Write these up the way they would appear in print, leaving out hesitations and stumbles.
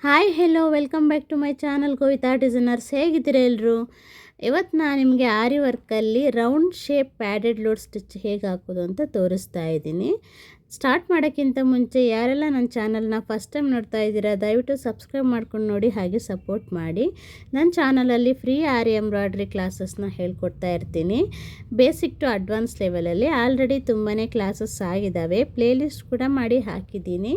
Hi hello welcome back to my channel Kavitha designers. ಹೇಗಿದ್ದೀರಾ ಎಲ್ಲರೂ? ಇವತ್ತು ನಾನು ನಿಮಗೆ ಆರಿ ವರ್ಕಲ್ಲಿ round shape padded load stitch ಹೇಗೆ ಹಾಕೋದು ಅಂತ ತೋರಿಸ್ತಾ ಇದ್ದೀನಿ. ಸ್ಟಾರ್ಟ್ ಮಾಡೋಕ್ಕಿಂತ ಮುಂಚೆ ಯಾರೆಲ್ಲ ನನ್ನ ಚಾನಲ್ನ ಫಸ್ಟ್ ಟೈಮ್ ನೋಡ್ತಾ ಇದ್ದೀರಾ ದಯವಿಟ್ಟು ಸಬ್ಸ್ಕ್ರೈಬ್ ಮಾಡ್ಕೊಂಡು ನೋಡಿ, ಹಾಗೆ ಸಪೋರ್ಟ್ ಮಾಡಿ. ನನ್ನ ಚಾನಲಲ್ಲಿ ಫ್ರೀ ಆರಿ ಎಂಬ್ರಾಯ್ಡ್ರಿ ಕ್ಲಾಸಸ್ನ ಹೇಳ್ಕೊಡ್ತಾ ಇರ್ತೀನಿ. ಬೇಸಿಕ್ ಟು ಅಡ್ವಾನ್ಸ್ ಲೆವೆಲಲ್ಲಿ ಆಲ್ರೆಡಿ ತುಂಬಾ ಕ್ಲಾಸಸ್ ಆಗಿದ್ದಾವೆ. ಪ್ಲೇಲಿಸ್ಟ್ ಕೂಡ ಮಾಡಿ ಹಾಕಿದ್ದೀನಿ.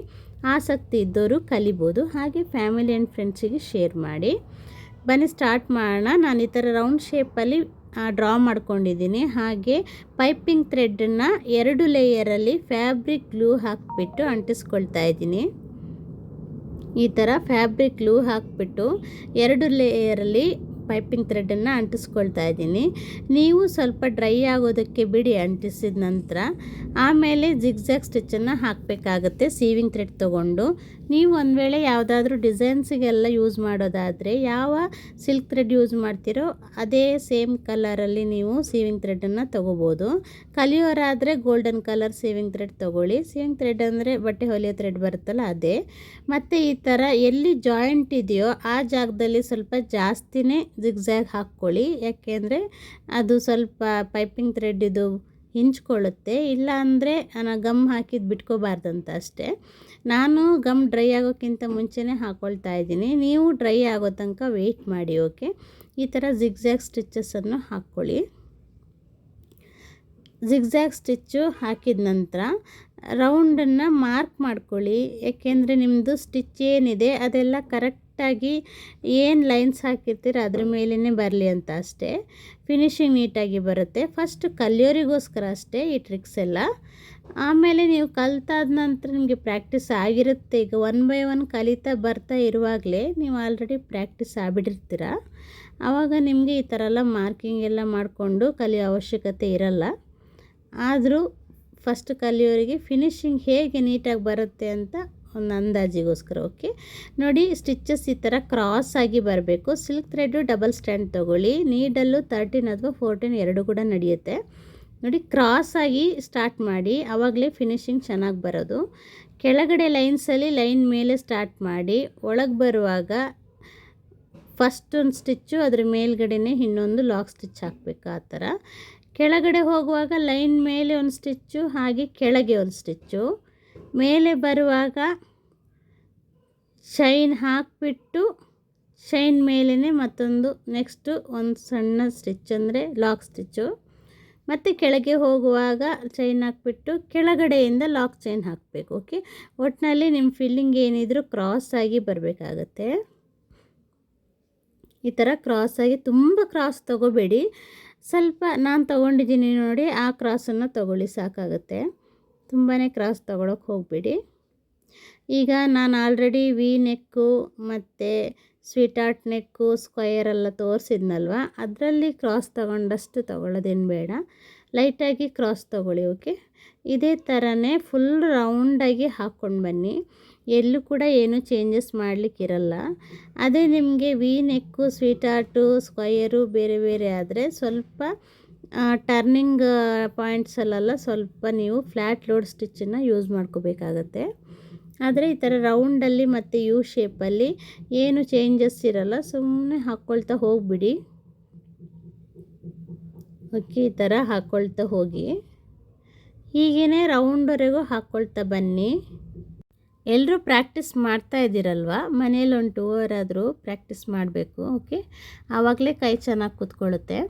ಆಸಕ್ತಿ ಇದ್ದವರು ಕಲಿಬೋದು, ಹಾಗೆ ಫ್ಯಾಮಿಲಿ ಆ್ಯಂಡ್ ಫ್ರೆಂಡ್ಸಿಗೆ ಶೇರ್ ಮಾಡಿ. ಬನ್ನಿ ಸ್ಟಾರ್ಟ್ ಮಾಡೋಣ. ನಾನು ಈ ಥರ ರೌಂಡ್ ಶೇಪಲ್ಲಿ ಡ್ರಾ ಮಾಡ್ಕೊಂಡಿದ್ದೀನಿ. ಹಾಗೆ ಪೈಪಿಂಗ್ ಥ್ರೆಡ್ಡನ್ನು 2 ಲೇಯರಲ್ಲಿ ಫ್ಯಾಬ್ರಿಕ್ ಗ್ಲೂ ಹಾಕಿಬಿಟ್ಟು ಅಂಟಿಸ್ಕೊಳ್ತಾ ಇದ್ದೀನಿ. ಈ ಥರ ಫ್ಯಾಬ್ರಿಕ್ ಗ್ಲೂ ಹಾಕಿಬಿಟ್ಟು 2 ಲೇಯರಲ್ಲಿ ಪೈಪಿಂಗ್ ಥ್ರೆಡ್ಡನ್ನು ಅಂಟಿಸ್ಕೊಳ್ತಾ ಇದ್ದೀನಿ. ನೀವು ಸ್ವಲ್ಪ ಡ್ರೈ ಆಗೋದಕ್ಕೆ ಬಿಡಿ ಅಂಟಿಸಿದ ನಂತರ. ಆಮೇಲೆ ಜಿಗ್ಜ್ಯಾಗ್ ಸ್ಟಿಚ್ಚನ್ನು ಹಾಕಬೇಕಾಗುತ್ತೆ ಸೀವಿಂಗ್ ಥ್ರೆಡ್ ತೊಗೊಂಡು. ನೀವು ಒಂದು ವೇಳೆ ಯಾವುದಾದ್ರೂ ಡಿಸೈನ್ಸಿಗೆಲ್ಲ ಯೂಸ್ ಮಾಡೋದಾದರೆ ಯಾವ ಸಿಲ್ಕ್ ಥ್ರೆಡ್ ಯೂಸ್ ಮಾಡ್ತೀರೋ ಅದೇ ಸೇಮ್ ಕಲರಲ್ಲಿ ನೀವು ಸೀವಿಂಗ್ ಥ್ರೆಡ್ಡನ್ನು ತೊಗೋಬೋದು. ಕಲಿಯೋರಾದರೆ ಗೋಲ್ಡನ್ ಕಲರ್ ಸೀವಿಂಗ್ ಥ್ರೆಡ್ ತೊಗೊಳ್ಳಿ. ಸೀವಿಂಗ್ ಥ್ರೆಡ್ ಅಂದರೆ ಬಟ್ಟೆ ಹೊಲಿಯೋ ಥ್ರೆಡ್ ಬರುತ್ತಲ್ಲ ಅದೇ. ಮತ್ತು ಈ ಥರ ಎಲ್ಲಿ ಜಾಯಿಂಟ್ ಇದೆಯೋ ಆ ಜಾಗದಲ್ಲಿ ಸ್ವಲ್ಪ ಜಾಸ್ತಿನೇ ಜಿಗ್ಜ್ಯಾಗ್ ಹಾಕ್ಕೊಳ್ಳಿ. ಯಾಕೆಂದರೆ ಅದು ಸ್ವಲ್ಪ ಪೈಪಿಂಗ್ ಥ್ರೆಡ್ ಇದು ಹಿಂಚ್ಕೊಳ್ಳುತ್ತೆ. ಇಲ್ಲ ಅಂದರೆ ಗಮ್ ಹಾಕಿದ್ದು ಬಿಟ್ಕೋಬಾರ್ದಂತ ಅಷ್ಟೇ. ನಾನು ಗಮ್ ಡ್ರೈ ಆಗೋಕ್ಕಿಂತ ಮುಂಚೆನೇ ಹಾಕ್ಕೊಳ್ತಾ ಇದ್ದೀನಿ. ನೀವು ಡ್ರೈ ಆಗೋ ತನಕ ವೆಯ್ಟ್ ಮಾಡಿ. ಓಕೆ, ಈ ಥರ ಜಿಗ್ಜ್ಯಾಗ್ ಸ್ಟಿಚ್ಚಸನ್ನು ಹಾಕ್ಕೊಳ್ಳಿ. ಜಿಗ್ಜ್ಯಾಗ್ ಸ್ಟಿಚ್ಚು ಹಾಕಿದ ನಂತರ ರೌಂಡನ್ನು ಮಾರ್ಕ್ ಮಾಡ್ಕೊಳ್ಳಿ. ಏಕೆಂದರೆ ನಿಮ್ಮದು ಸ್ಟಿಚ್ ಏನಿದೆ ಅದೆಲ್ಲ ಕರೆಕ್ಟಾಗಿ ಏನು ಲೈನ್ಸ್ ಹಾಕಿರ್ತೀರ ಅದ್ರ ಮೇಲೇ ಬರಲಿ ಅಂತ ಅಷ್ಟೇ. ಫಿನಿಶಿಂಗ್ ನೀಟಾಗಿ ಬರುತ್ತೆ. ಫಸ್ಟ್ ಕಲಿಯೋರಿಗೋಸ್ಕರ ಅಷ್ಟೇ ಈ ಟ್ರಿಕ್ಸ್ ಎಲ್ಲ. ಆಮೇಲೆ ನೀವು ಕಲಿತಾದ ನಂತರ ನಿಮಗೆ ಪ್ರಾಕ್ಟೀಸ್ ಆಗಿರುತ್ತೆ. ಈಗ 1 by 1 ಕಲಿತಾ ಬರ್ತಾ ಇರುವಾಗಲೇ ನೀವು ಆಲ್ರೆಡಿ ಪ್ರಾಕ್ಟೀಸ್ ಆಗಿಬಿಟ್ಟಿರ್ತೀರ. ಆವಾಗ ನಿಮಗೆ ಈ ಥರ ಎಲ್ಲ ಮಾರ್ಕಿಂಗ್ ಎಲ್ಲ ಮಾಡಿಕೊಂಡು ಕಲಿಯೋ ಅವಶ್ಯಕತೆ ಇರಲ್ಲ. ಆದರೂ ಫಸ್ಟ್ ಕಲಿಯೋರಿಗೆ ಫಿನಿಶಿಂಗ್ ಹೇಗೆ ನೀಟಾಗಿ ಬರುತ್ತೆ ಅಂತ ಒಂದು ಅಂದಾಜಿಗೋಸ್ಕರ. ಓಕೆ ನೋಡಿ, ಸ್ಟಿಚ್ಚಸ್ ಈ ಥರ ಕ್ರಾಸ್ ಆಗಿ ಬರಬೇಕು. ಸಿಲ್ಕ್ ಥ್ರೆಡ್ಡು ಡಬಲ್ ಸ್ಟ್ಯಾಂಡ್ ತೊಗೊಳ್ಳಿ. ನೀಡಲ್ಲು 13 ಅಥವಾ 14 ಎರಡು ಕೂಡ ನಡೆಯುತ್ತೆ. ನೋಡಿ, ಕ್ರಾಸ್ ಆಗಿ ಸ್ಟಾರ್ಟ್ ಮಾಡಿ, ಆವಾಗಲೇ ಫಿನಿಶಿಂಗ್ ಚೆನ್ನಾಗಿ ಬರೋದು. ಕೆಳಗಡೆ ಲೈನ್ಸಲ್ಲಿ ಲೈನ್ ಮೇಲೆ ಸ್ಟಾರ್ಟ್ ಮಾಡಿ ಒಳಗೆ ಬರುವಾಗ ಫಸ್ಟ್ ಒಂದು ಸ್ಟಿಚ್ಚು ಅದ್ರ ಮೇಲ್ಗಡೆನೇ ಇನ್ನೊಂದು ಲಾಕ್ ಸ್ಟಿಚ್ ಹಾಕಬೇಕು. ಆ ಥರ ಕೆಳಗಡೆ ಹೋಗುವಾಗ ಲೈನ್ ಮೇಲೆ ಒಂದು ಸ್ಟಿಚ್ಚು, ಹಾಗೆ ಕೆಳಗೆ ಒಂದು ಸ್ಟಿಚ್ಚು. ಮೇಲೆ ಬರುವಾಗ ಶೈನ್ ಹಾಕಿಬಿಟ್ಟು ಶೈನ್ ಮೇಲೇ ಮತ್ತೊಂದು ನೆಕ್ಸ್ಟು ಒಂದು ಸಣ್ಣ ಸ್ಟಿಚ್ ಅಂದರೆ ಲಾಕ್ ಸ್ಟಿಚ್ಚು. ಮತ್ತು ಕೆಳಗೆ ಹೋಗುವಾಗ ಚೈನ್ ಹಾಕಿಬಿಟ್ಟು ಕೆಳಗಡೆಯಿಂದ ಲಾಕ್ ಚೈನ್ ಹಾಕಬೇಕು. ಓಕೆ, ಒಟ್ಟಿನಲ್ಲಿ ನಿಮ್ಮ ಫಿಲ್ಲಿಂಗ್ ಏನಿದ್ರು ಕ್ರಾಸ್ ಆಗಿ ಬರಬೇಕಾಗತ್ತೆ. ಈ ಥರ ಕ್ರಾಸ್ ಆಗಿ, ತುಂಬ ಕ್ರಾಸ್ ತೊಗೋಬೇಡಿ. ಸ್ವಲ್ಪ ನಾನು ತೊಗೊಂಡಿದ್ದೀನಿ ನೋಡಿ, ಆ ಕ್ರಾಸನ್ನು ತೊಗೊಳ್ಳಿ ಸಾಕಾಗುತ್ತೆ. ತುಂಬಾ ಕ್ರಾಸ್ ತೊಗೊಳಕ್ಕೆ ಹೋಗಬೇಡಿ. ಈಗ ನಾನು ಆಲ್ರೆಡಿ ವಿ ನೆಕ್ಕು ಮತ್ತು ಸ್ವೀಟ್ ಆರ್ಟ್ ನೆಕ್ಕು ಸ್ಕ್ವಯರೆಲ್ಲ ತೋರಿಸಿದ್ನಲ್ವ, ಅದರಲ್ಲಿ ಕ್ರಾಸ್ ತೊಗೊಂಡಷ್ಟು ತೊಗೊಳ್ಳೋದೇನು ಬೇಡ. ಲೈಟಾಗಿ ಕ್ರಾಸ್ ತೊಗೊಳ್ಳಿ. ಓಕೆ, ಇದೇ ಥರನೇ ಫುಲ್ ರೌಂಡಾಗಿ ಹಾಕ್ಕೊಂಡು ಬನ್ನಿ. ಎಲ್ಲೂ ಕೂಡ ಏನೂ ಚೇಂಜಸ್ ಮಾಡಲಿಕ್ಕಿರಲ್ಲ. ಅದೇ ನಿಮಗೆ V neck sweetheart square ಬೇರೆ ಬೇರೆ ಆದರೆ ಸ್ವಲ್ಪ ಟರ್ನಿಂಗ್ ಪಾಯಿಂಟ್ಸಲ್ಲೆಲ್ಲ ಸ್ವಲ್ಪ ನೀವು ಫ್ಲ್ಯಾಟ್ ಲೋಡ್ ಸ್ಟಿಚ್ಚನ್ನು ಯೂಸ್ ಮಾಡ್ಕೋಬೇಕಾಗತ್ತೆ. ಆದರೆ ಈ ಥರ ರೌಂಡಲ್ಲಿ ಮತ್ತು ಯು ಶೇಪಲ್ಲಿ ಏನು ಚೇಂಜಸ್ ಇರಲ್ಲ, ಸುಮ್ಮನೆ ಹಾಕ್ಕೊಳ್ತಾ ಹೋಗಿಬಿಡಿ. ಓಕೆ, ಈ ಥರ ಹಾಕ್ಕೊಳ್ತಾ ಹೋಗಿ ಹೀಗೇ ರೌಂಡ್ವರೆಗೂ ಹಾಕ್ಕೊಳ್ತಾ ಬನ್ನಿ. ಎಲ್ಲರೂ ಪ್ರಾಕ್ಟೀಸ್ ಮಾಡ್ತಾ ಇದ್ದೀರಲ್ವ, ಮನೇಲಿ ಒಂದು 2 hour ಆದರೂ ಪ್ರಾಕ್ಟೀಸ್ ಮಾಡಬೇಕು. ಓಕೆ, ಆವಾಗಲೇ ಕೈ ಚೆನ್ನಾಗಿ ಕೂತ್ಕೊಳ್ಳುತ್ತೆ.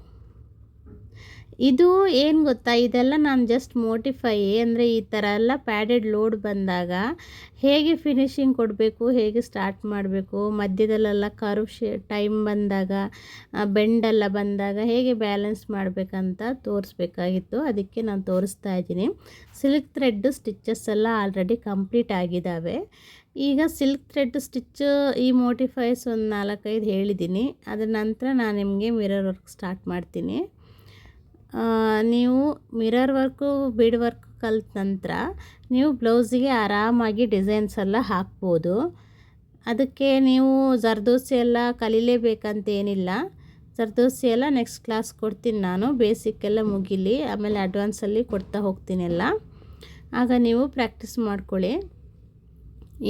ಇದು ಏನು ಗೊತ್ತಾ, ಇದೆಲ್ಲ ನಾನು ಜಸ್ಟ್ ಮೋಟಿಫೈ ಅಂದರೆ ಈ ಥರ ಎಲ್ಲ ಪ್ಯಾಡೆಡ್ ಲೋಡ್ ಬಂದಾಗ ಹೇಗೆ ಫಿನಿಶಿಂಗ್ ಕೊಡಬೇಕು, ಹೇಗೆ ಸ್ಟಾರ್ಟ್ ಮಾಡಬೇಕು, ಮಧ್ಯದಲ್ಲೆಲ್ಲ ಕರ್ವ್ ಟೈಮ್ ಬಂದಾಗ ಬೆಂಡೆಲ್ಲ ಬಂದಾಗ ಹೇಗೆ ಬ್ಯಾಲೆನ್ಸ್ ಮಾಡಬೇಕಂತ ತೋರಿಸ್ಬೇಕಾಗಿತ್ತು. ಅದಕ್ಕೆ ನಾನು ತೋರಿಸ್ತಾ ಇದ್ದೀನಿ. ಸಿಲ್ಕ್ ಥ್ರೆಡ್ ಸ್ಟಿಚ್ಚಸ್ ಎಲ್ಲ ಆಲ್ರೆಡಿ ಕಂಪ್ಲೀಟ್ ಆಗಿದ್ದಾವೆ. ಈಗ ಸಿಲ್ಕ್ ಥ್ರೆಡ್ ಸ್ಟಿಚ್ ಈ ಮೋಟಿಫೈಸ್ ಒಂದು 4-5 ಹೇಳಿದ್ದೀನಿ. ಅದರ ನಂತರ ನಾನು ನಿಮಗೆ ಮಿರರ್ ವರ್ಕ್ ಸ್ಟಾರ್ಟ್ ಮಾಡ್ತೀನಿ. ನೀವು ಮಿರರ್ ವರ್ಕು ಬೀಡ್ ವರ್ಕ್ ಕಲಿತ ನಂತರ ನೀವು ಬ್ಲೌಸಿಗೆ ಆರಾಮಾಗಿ ಡಿಸೈನ್ಸ್ ಎಲ್ಲ ಹಾಕ್ಬೋದು. ಅದಕ್ಕೆ ನೀವು ಜರ್ದೋಸಿ ಎಲ್ಲ ಕಲಿಲೇಬೇಕಂತೇನಿಲ್ಲ. ಜರ್ದೋಸಿ ಎಲ್ಲ ನೆಕ್ಸ್ಟ್ ಕ್ಲಾಸ್ ಕೊಡ್ತೀನಿ ನಾನು. ಬೇಸಿಕ್ಕೆಲ್ಲ ಮುಗಿಲಿ, ಆಮೇಲೆ ಅಡ್ವಾನ್ಸಲ್ಲಿ ಕೊಡ್ತಾ ಹೋಗ್ತೀನಿ ಎಲ್ಲ. ಆಗ ನೀವು ಪ್ರಾಕ್ಟೀಸ್ ಮಾಡ್ಕೊಳ್ಳಿ.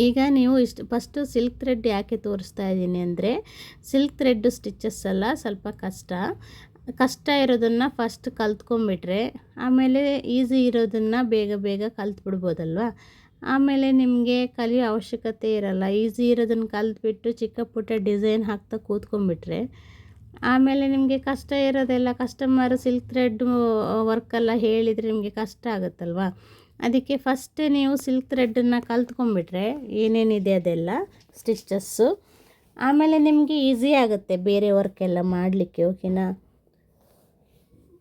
ಈಗ ನೀವು ಫಸ್ಟು ಸಿಲ್ಕ್ ಥ್ರೆಡ್ ಯಾಕೆ ತೋರಿಸ್ತಾ ಇದ್ದೀನಿ ಅಂದರೆ, ಸಿಲ್ಕ್ ಥ್ರೆಡ್ ಸ್ಟಿಚಸ್ ಎಲ್ಲ ಸ್ವಲ್ಪ ಕಷ್ಟ ಇರೋದನ್ನು ಫಸ್ಟ್ ಕಲ್ತ್ಕೊಂಬಿಟ್ರೆ ಆಮೇಲೆ ಈಸಿ ಇರೋದನ್ನು ಬೇಗ ಬೇಗ ಕಲ್ತ್ಬಿಡ್ಬೋದಲ್ವ. ಆಮೇಲೆ ನಿಮಗೆ ಕಲಿಯೋ ಅವಶ್ಯಕತೆ ಇರಲ್ಲ. ಈಸಿ ಇರೋದನ್ನು ಕಲ್ತ್ಬಿಟ್ಟು ಚಿಕ್ಕ ಪುಟ್ಟ ಡಿಸೈನ್ ಹಾಕ್ತಾ ಕೂತ್ಕೊಂಡ್ಬಿಟ್ರೆ ಆಮೇಲೆ ನಿಮಗೆ ಕಷ್ಟ ಇರೋದೆಲ್ಲ ಕಸ್ಟಮರು ಸಿಲ್ಕ್ ಥ್ರೆಡ್ ವರ್ಕೆಲ್ಲ ಹೇಳಿದರೆ ನಿಮಗೆ ಕಷ್ಟ ಆಗುತ್ತಲ್ವ. ಅದಕ್ಕೆ ಫಸ್ಟೇ ನೀವು ಸಿಲ್ಕ್ ಥ್ರೆಡ್ಡನ್ನು ಕಲ್ತ್ಕೊಂಡ್ಬಿಟ್ರೆ ಏನೇನಿದೆ ಅದೆಲ್ಲ ಸ್ಟಿಚಸ್ಸು, ಆಮೇಲೆ ನಿಮಗೆ ಈಸಿ ಆಗುತ್ತೆ ಬೇರೆ ವರ್ಕೆಲ್ಲ ಮಾಡಲಿಕ್ಕೆ. ಓಕೆನಾ.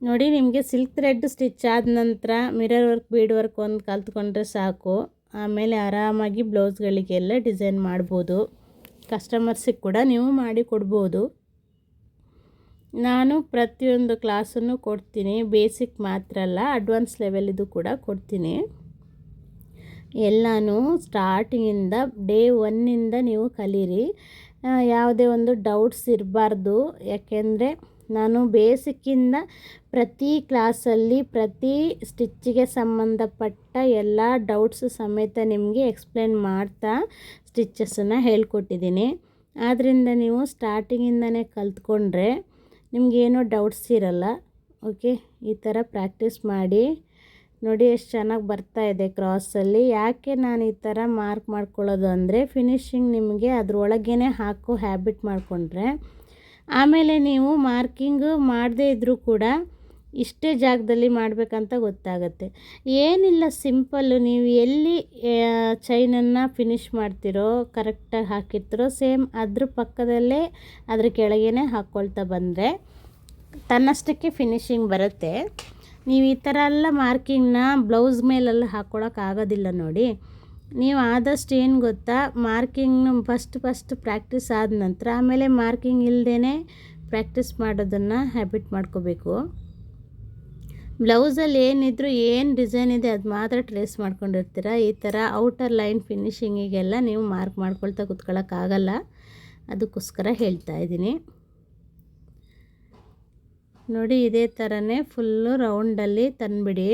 ನೋಡಿ, ನಿಮಗೆ ಸಿಲ್ಕ್ ಥ್ರೆಡ್ ಸ್ಟಿಚ್ ಆದ ನಂತರ ಮಿರರ್ ವರ್ಕ್, ಬೀಡ್ ವರ್ಕ್ ಒಂದು ಕಲ್ತ್ಕೊಂಡ್ರೆ ಸಾಕು. ಆಮೇಲೆ ಆರಾಮಾಗಿ ಬ್ಲೌಸ್ಗಳಿಗೆಲ್ಲ ಡಿಸೈನ್ ಮಾಡ್ಬೋದು. ಕಸ್ಟಮರ್ಸಿಗೆ ಕೂಡ ನೀವು ಮಾಡಿ ಕೊಡ್ಬೋದು. ನಾನು ಪ್ರತಿಯೊಂದು ಕ್ಲಾಸನ್ನು ಕೊಡ್ತೀನಿ, ಬೇಸಿಕ್ ಮಾತ್ರ ಅಲ್ಲ, ಅಡ್ವಾನ್ಸ್ ಲೆವೆಲಿದು ಕೂಡ ಕೊಡ್ತೀನಿ. ಎಲ್ಲನೂ ಸ್ಟಾರ್ಟಿಂಗಿಂದ ಡೇ 1ಇಂದ ನೀವು ಕಲೀರಿ. ಯಾವುದೇ ಒಂದು ಡೌಟ್ಸ್ ಇರಬಾರ್ದು. ಯಾಕೆಂದರೆ ನಾನು ಬೇಸಿಕ್ಕಿಂದ ಪ್ರತಿ ಕ್ಲಾಸಲ್ಲಿ ಪ್ರತಿ ಸ್ಟಿಚ್ಚಿಗೆ ಸಂಬಂಧಪಟ್ಟ ಎಲ್ಲ ಡೌಟ್ಸ್ ಸಮೇತ ನಿಮಗೆ ಎಕ್ಸ್ಪ್ಲೇನ್ ಮಾಡ್ತಾ ಸ್ಟಿಚಸ್ಸನ್ನು ಹೇಳ್ಕೊಟ್ಟಿದ್ದೀನಿ. ಆದ್ದರಿಂದ ನೀವು ಸ್ಟಾರ್ಟಿಂಗಿಂದನೇ ಕಲ್ತ್ಕೊಂಡ್ರೆ ನಿಮಗೇನೋ ಡೌಟ್ಸ್ ಇರಲ್ಲ. ಓಕೆ, ಈ ಥರ ಪ್ರಾಕ್ಟೀಸ್ ಮಾಡಿ. ನೋಡಿ ಎಷ್ಟು ಚೆನ್ನಾಗಿ ಬರ್ತಾ ಇದೆ ಕ್ರಾಸಲ್ಲಿ. ಯಾಕೆ ನಾನು ಈ ಥರ ಮಾರ್ಕ್ ಮಾಡ್ಕೊಳ್ಳೋದು ಅಂದರೆ, ಫಿನಿಶಿಂಗ್ ನಿಮಗೆ ಅದರೊಳಗೇ ಹಾಕೋ ಹ್ಯಾಬಿಟ್ ಮಾಡಿಕೊಂಡ್ರೆ ಆಮೇಲೆ ನೀವು ಮಾರ್ಕಿಂಗು ಮಾಡದೇ ಇದ್ದರೂ ಕೂಡ ಇಷ್ಟೇ ಜಾಗದಲ್ಲಿ ಮಾಡಬೇಕಂತ ಗೊತ್ತಾಗುತ್ತೆ. ಏನಿಲ್ಲ, ಸಿಂಪಲ್ಲು. ನೀವು ಎಲ್ಲಿ ಚೈನನ್ನು ಫಿನಿಷ್ ಮಾಡ್ತಿರೋ, ಕರೆಕ್ಟಾಗಿ ಹಾಕಿರ್ತೀರೋ, ಸೇಮ್ ಅದ್ರ ಪಕ್ಕದಲ್ಲೇ ಅದ್ರ ಕೆಳಗೇ ಹಾಕ್ಕೊಳ್ತಾ ಬಂದರೆ ತನ್ನಷ್ಟಕ್ಕೆ ಫಿನಿಶಿಂಗ್ ಬರುತ್ತೆ. ನೀವು ಈ ಥರ ಎಲ್ಲ ಮಾರ್ಕಿಂಗ್ನ ಬ್ಲೌಸ್ ಮೇಲೆಲ್ಲ ಹಾಕ್ಕೊಳಕ್ಕಾಗೋದಿಲ್ಲ. ನೋಡಿ, ನೀವು ಆದಷ್ಟು ಏನು ಗೊತ್ತಾ, ಮಾರ್ಕಿಂಗ್ನ ಫಸ್ಟ್ ಪ್ರಾಕ್ಟೀಸ್ ಆದ ನಂತರ ಆಮೇಲೆ ಮಾರ್ಕಿಂಗ್ ಇಲ್ಲದೇ ಪ್ರಾಕ್ಟೀಸ್ ಮಾಡೋದನ್ನು ಹ್ಯಾಬಿಟ್ ಮಾಡ್ಕೋಬೇಕು. ಬ್ಲೌಸಲ್ಲಿ ಏನಿದ್ರು ಏನು ಡಿಸೈನ್ ಇದೆ ಅದು ಮಾತ್ರ ಟ್ರೇಸ್ ಮಾಡ್ಕೊಂಡಿರ್ತೀರ. ಈ ಥರ ಔಟರ್ ಲೈನ್ ಫಿನಿಶಿಂಗಿಗೆಲ್ಲ ನೀವು ಮಾರ್ಕ್ ಮಾಡ್ಕೊಳ್ತಾ ಕೂತ್ಕೊಳ್ಳೋಕ್ಕಾಗಲ್ಲ. ಅದಕ್ಕೋಸ್ಕರ ಹೇಳ್ತಾ ಇದ್ದೀನಿ. ನೋಡಿ, ಇದೇ ಥರನೇ ಫುಲ್ಲು ರೌಂಡಲ್ಲಿ ತಂದುಬಿಡಿ.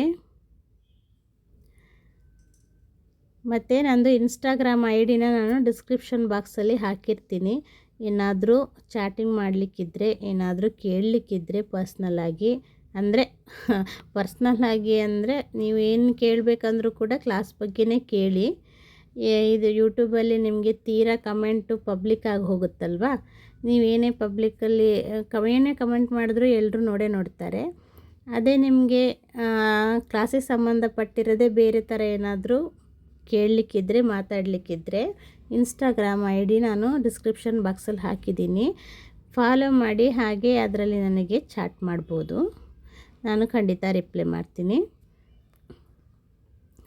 ಮತ್ತು ನಂದು ಇನ್ಸ್ಟಾಗ್ರಾಮ್ ಐಡಿನ ನಾನು ಡಿಸ್ಕ್ರಿಪ್ಷನ್ ಬಾಕ್ಸಲ್ಲಿ ಹಾಕಿರ್ತೀನಿ. ಏನಾದರೂ ಚಾಟಿಂಗ್ ಮಾಡಲಿಕ್ಕಿದ್ರೆ, ಏನಾದರೂ ಕೇಳಲಿಕ್ಕಿದ್ರೆ ಪರ್ಸ್ನಲ್ಲಾಗಿ ಅಂದರೆ ನೀವು ಏನು ಕೇಳಬೇಕಂದ್ರೂ ಕೂಡ ಕ್ಲಾಸ್ ಬಗ್ಗೆನೇ ಕೇಳಿ. ಇದು ಯೂಟ್ಯೂಬಲ್ಲಿ ನಿಮಗೆ ತೀರಾ ಕಮೆಂಟು ಪಬ್ಲಿಕ್ ಆಗಿ ಹೋಗುತ್ತಲ್ವ. ನೀವೇನೇ ಪಬ್ಲಿಕ್ಕಲ್ಲಿ ಏನೇ ಕಮೆಂಟ್ ಮಾಡಿದ್ರೂ ಎಲ್ಲರೂ ನೋಡ್ತಾರೆ. ಅದೇ ನಿಮಗೆ ಕ್ಲಾಸಿಗೆ ಸಂಬಂಧಪಟ್ಟಿರೋದೇ ಬೇರೆ ಥರ ಏನಾದರೂ ಕೇಳಲಿಕ್ಕಿದ್ರೆ, ಮಾತಾಡಲಿಕ್ಕಿದ್ರೆ ಇನ್ಸ್ಟಾಗ್ರಾಮ್ ಐಡಿ ನಾನು ಡಿಸ್ಕ್ರಿಪ್ಷನ್ ಬಾಕ್ಸಲ್ಲಿ ಹಾಕಿದ್ದೀನಿ. ಫಾಲೋ ಮಾಡಿ. ಹಾಗೆ ಅದರಲ್ಲಿ ನನಗೆ ಚಾಟ್ ಮಾಡ್ಬೋದು. ನಾನು ಖಂಡಿತ ರಿಪ್ಲೈ ಮಾಡ್ತೀನಿ.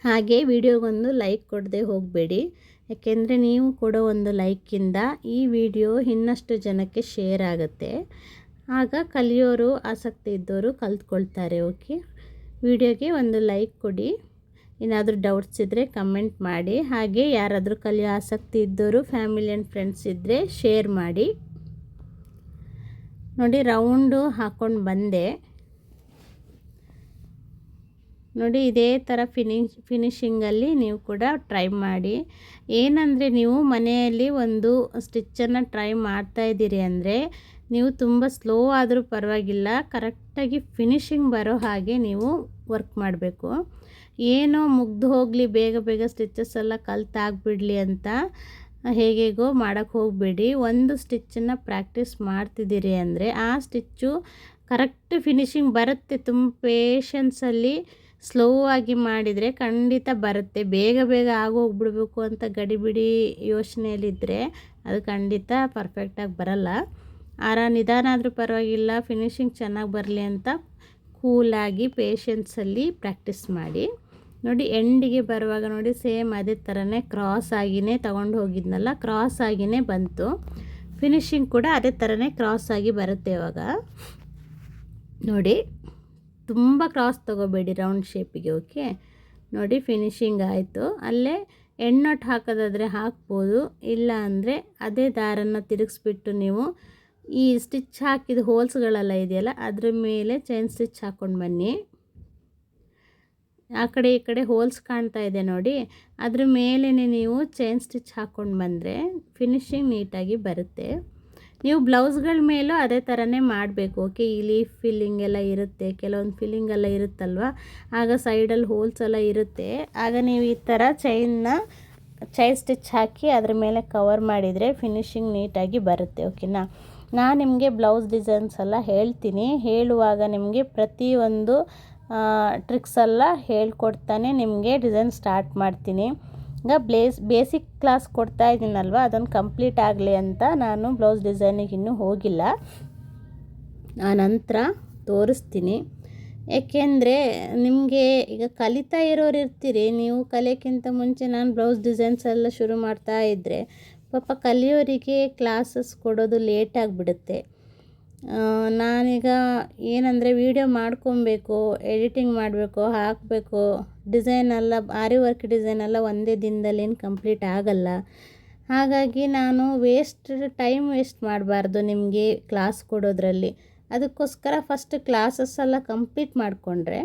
ಹಾಗೆ ವಿಡಿಯೋಗೊಂದು ಲೈಕ್ ಕೊಡದೆ ಹೋಗಬೇಡಿ. ಯಾಕೆಂದರೆ ನೀವು ಕೊಡೋ ಒಂದು ಲೈಕಿಂದ ಈ ವಿಡಿಯೋ ಇನ್ನಷ್ಟು ಜನಕ್ಕೆ ಶೇರ್ ಆಗುತ್ತೆ. ಆಗ ಕಲಿಯೋರು, ಆಸಕ್ತಿ ಇದ್ದವರು ಕಲ್ತ್ಕೊಳ್ತಾರೆ. ಓಕೆ, ವಿಡಿಯೋಗೆ ಒಂದು ಲೈಕ್ ಕೊಡಿ. ಏನಾದರೂ ಡೌಟ್ಸ್ ಇದ್ದರೆ ಕಮೆಂಟ್ ಮಾಡಿ. ಹಾಗೆ ಯಾರಾದರೂ ಕಲಿಯೋ ಆಸಕ್ತಿ ಇದ್ದವರು, ಫ್ಯಾಮಿಲಿ ಆ್ಯಂಡ್ ಫ್ರೆಂಡ್ಸ್ ಇದ್ದರೆ ಶೇರ್ ಮಾಡಿ. ನೋಡಿ, ರೌಂಡು ಹಾಕ್ಕೊಂಡು ಬಂದೆ. ನೋಡಿ, ಇದೇ ಥರ ಫಿನಿಶಿಂಗಲ್ಲಿ ನೀವು ಕೂಡ ಟ್ರೈ ಮಾಡಿ. ಏನಂದರೆ, ನೀವು ಮನೆಯಲ್ಲಿ ಒಂದು ಸ್ಟಿಚ್ಚನ್ನು ಟ್ರೈ ಮಾಡ್ತಾಯಿದ್ದೀರಿ ಅಂದರೆ ನೀವು ತುಂಬ ಸ್ಲೋ ಆದರೂ ಪರವಾಗಿಲ್ಲ, ಕರೆಕ್ಟಾಗಿ ಫಿನಿಶಿಂಗ್ ಬರೋ ಹಾಗೆ ನೀವು ವರ್ಕ್ ಮಾಡಬೇಕು. ಏನೋ ಮುಗ್ದು ಹೋಗಲಿ, ಬೇಗ ಬೇಗ ಸ್ಟಿಚ್ಚಸ್ ಎಲ್ಲ ಕಲ್ತಾಗ್ಬಿಡಲಿ ಅಂತ ಹೇಗೇಗೋ ಮಾಡೋಕ್ಕೆ ಹೋಗಬೇಡಿ. ಒಂದು ಸ್ಟಿಚ್ಚನ್ನು ಪ್ರಾಕ್ಟೀಸ್ ಮಾಡ್ತಿದ್ದೀರಿ ಅಂದರೆ ಆ ಸ್ಟಿಚ್ಚು ಕರೆಕ್ಟ್ ಫಿನಿಶಿಂಗ್ ಬರುತ್ತೆ. ತುಂಬ ಪೇಷನ್ಸಲ್ಲಿ ಸ್ಲೋ ಆಗಿ ಮಾಡಿದರೆ ಖಂಡಿತ ಬರುತ್ತೆ. ಬೇಗ ಬೇಗ ಆಗೋಗ್ಬಿಡ್ಬೇಕು ಅಂತ ಗಡಿಬಿಡಿ ಯೋಚನೆಯಲ್ಲಿದ್ದರೆ ಅದು ಖಂಡಿತ ಪರ್ಫೆಕ್ಟಾಗಿ ಬರಲ್ಲ. ನಿಧಾನ ಆದರೂ ಪರವಾಗಿಲ್ಲ, ಫಿನಿಶಿಂಗ್ ಚೆನ್ನಾಗಿ ಬರಲಿ ಅಂತ ಕೂಲಾಗಿ ಪೇಷನ್ಸಲ್ಲಿ ಪ್ರಾಕ್ಟೀಸ್ ಮಾಡಿ. ನೋಡಿ, ಎಂಡಿಗೆ ಬರುವಾಗ ನೋಡಿ ಸೇಮ್ ಅದೇ ಥರನೇ ಕ್ರಾಸ್ ಆಗಿಯೇ ತೊಗೊಂಡು ಹೋಗಿದ್ನಲ್ಲ, ಕ್ರಾಸ್ ಆಗಿಯೇ ಬಂತು. ಫಿನಿಶಿಂಗ್ ಕೂಡ ಅದೇ ಥರನೇ ಕ್ರಾಸ್ ಆಗಿ ಬರುತ್ತೆ. ಇವಾಗ ನೋಡಿ, ತುಂಬ ಕ್ರಾಸ್ ತೊಗೋಬೇಡಿ ರೌಂಡ್ ಶೇಪಿಗೆ. ಓಕೆ, ನೋಡಿ ಫಿನಿಶಿಂಗ್ ಆಯಿತು. ಅಲ್ಲೇ ಎಣ್ಣೊಟ್ಟು ಹಾಕೋದಾದರೆ ಹಾಕ್ಬೋದು, ಇಲ್ಲ ಅಂದರೆ ಅದೇ ದಾರನ್ನು ತಿರುಗಿಸ್ಬಿಟ್ಟು ನೀವು ಈ ಸ್ಟಿಚ್ ಹಾಕಿದ ಹೋಲ್ಸ್ಗಳೆಲ್ಲ ಇದೆಯಲ್ಲ ಅದ್ರ ಮೇಲೆ ಚೈನ್ ಸ್ಟಿಚ್ ಹಾಕ್ಕೊಂಡು ಬನ್ನಿ. ಆ ಕಡೆ ಈ ಕಡೆ ಹೋಲ್ಸ್ ಕಾಣ್ತಾ ಇದೆ ನೋಡಿ, ಅದ್ರ ಮೇಲೇ ನೀವು ಚೈನ್ ಸ್ಟಿಚ್ ಹಾಕ್ಕೊಂಡು ಬಂದರೆ ಫಿನಿಶಿಂಗ್ ನೀಟಾಗಿ ಬರುತ್ತೆ. ನೀವು ಬ್ಲೌಸ್ಗಳ ಮೇಲೂ ಅದೇ ಥರನೇ ಮಾಡಬೇಕು. ಓಕೆ, ಈ ಲೀಫ್ ಫಿಲ್ಲಿಂಗ್ ಎಲ್ಲ ಇರುತ್ತೆ, ಕೆಲವೊಂದು ಫಿಲ್ಲಿಂಗ್ ಎಲ್ಲ ಇರುತ್ತಲ್ವ, ಆಗ ಸೈಡಲ್ಲಿ ಹೋಲ್ಸ್ ಎಲ್ಲ ಇರುತ್ತೆ. ಆಗ ನೀವು ಈ ಥರ ಚೈನ್ ಸ್ಟಿಚ್ ಹಾಕಿ ಅದ್ರ ಮೇಲೆ ಕವರ್ ಮಾಡಿದರೆ ಫಿನಿಶಿಂಗ್ ನೀಟಾಗಿ ಬರುತ್ತೆ. ಓಕೆನಾ, ನಾನು ನಿಮಗೆ ಬ್ಲೌಸ್ ಡಿಸೈನ್ಸ್ ಎಲ್ಲ ಹೇಳ್ತೀನಿ. ಹೇಳುವಾಗ ನಿಮಗೆ ಪ್ರತಿಯೊಂದು ಟ್ರಿಕ್ಸ್ ಎಲ್ಲ ಹೇಳ್ಕೊಡ್ತಾನೆ ನಿಮಗೆ ಡಿಸೈನ್ ಸ್ಟಾರ್ಟ್ ಮಾಡ್ತೀನಿ. ಈಗ ಬೇಸಿಕ್ ಕ್ಲಾಸ್ ಕೊಡ್ತಾ ಇದ್ದೀನಲ್ವ, ಅದನ್ನು ಕಂಪ್ಲೀಟ್ ಆಗಲಿ ಅಂತ ನಾನು ಬ್ಲೌಸ್ ಡಿಸೈನಿಗೆ ಇನ್ನೂ ಹೋಗಿಲ್ಲ. ಆ ನಂತರ ತೋರಿಸ್ತೀನಿ. ಏಕೆಂದರೆ ನಿಮಗೆ ಈಗ ಕಲಿತಾ ಇರೋರು ಇರ್ತೀರಿ, ನೀವು ಕಲಿಯೋಕ್ಕಿಂತ ಮುಂಚೆ ನಾನು ಬ್ಲೌಸ್ ಡಿಸೈನ್ಸ್ ಎಲ್ಲ ಶುರು ಮಾಡ್ತಾ ಇದ್ದರೆ ಪಾಪ ಕಲಿಯೋರಿಗೆ ಕ್ಲಾಸಸ್ ಕೊಡೋದು ಲೇಟ್ ಆಗಿಬಿಡುತ್ತೆ. ನಾನೀಗ ಏನಂದರೆ ವೀಡಿಯೋ ಮಾಡ್ಕೊಬೇಕು, ಎಡಿಟಿಂಗ್ ಮಾಡಬೇಕು, ಹಾಕಬೇಕು, ಡಿಸೈನೆಲ್ಲ ಆರಿ ವರ್ಕ್ ಡಿಸೈನೆಲ್ಲ ಒಂದೇ ದಿನದಲ್ಲೇನು ಕಂಪ್ಲೀಟ್ ಆಗಲ್ಲ. ಹಾಗಾಗಿ ನಾನು ಟೈಮ್ ವೇಸ್ಟ್ ಮಾಡಬಾರ್ದು ನಿಮಗೆ ಕ್ಲಾಸ್ ಕೊಡೋದ್ರಲ್ಲಿ. ಅದಕ್ಕೋಸ್ಕರ ಫಸ್ಟ್ ಕ್ಲಾಸಸ್ ಎಲ್ಲ ಕಂಪ್ಲೀಟ್ ಮಾಡಿಕೊಂಡ್ರೆ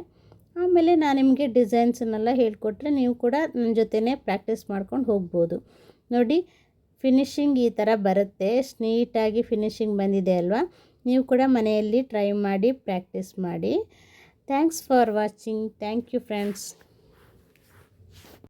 ಆಮೇಲೆ ನಾನು ನಿಮಗೆ ಡಿಸೈನ್ಸನ್ನೆಲ್ಲ ಹೇಳಿಕೊಟ್ರೆ ನೀವು ಕೂಡ ನನ್ನ ಜೊತೆನೇ ಪ್ರಾಕ್ಟೀಸ್ ಮಾಡ್ಕೊಂಡು ಹೋಗ್ಬೋದು. ನೋಡಿ, ಫಿನಿಶಿಂಗ್ ಈ ಥರ ಬರುತ್ತೆ. ನೀಟಾಗಿ ಫಿನಿಶಿಂಗ್ ಬಂದಿದೆ ಅಲ್ವಾ. ನೀವು ಕೂಡ ಮನೆಯಲ್ಲಿ ಟ್ರೈ ಮಾಡಿ ಪ್ರಾಕ್ಟೀಸ್ ಮಾಡಿ. Thanks for watching. Thank you friends.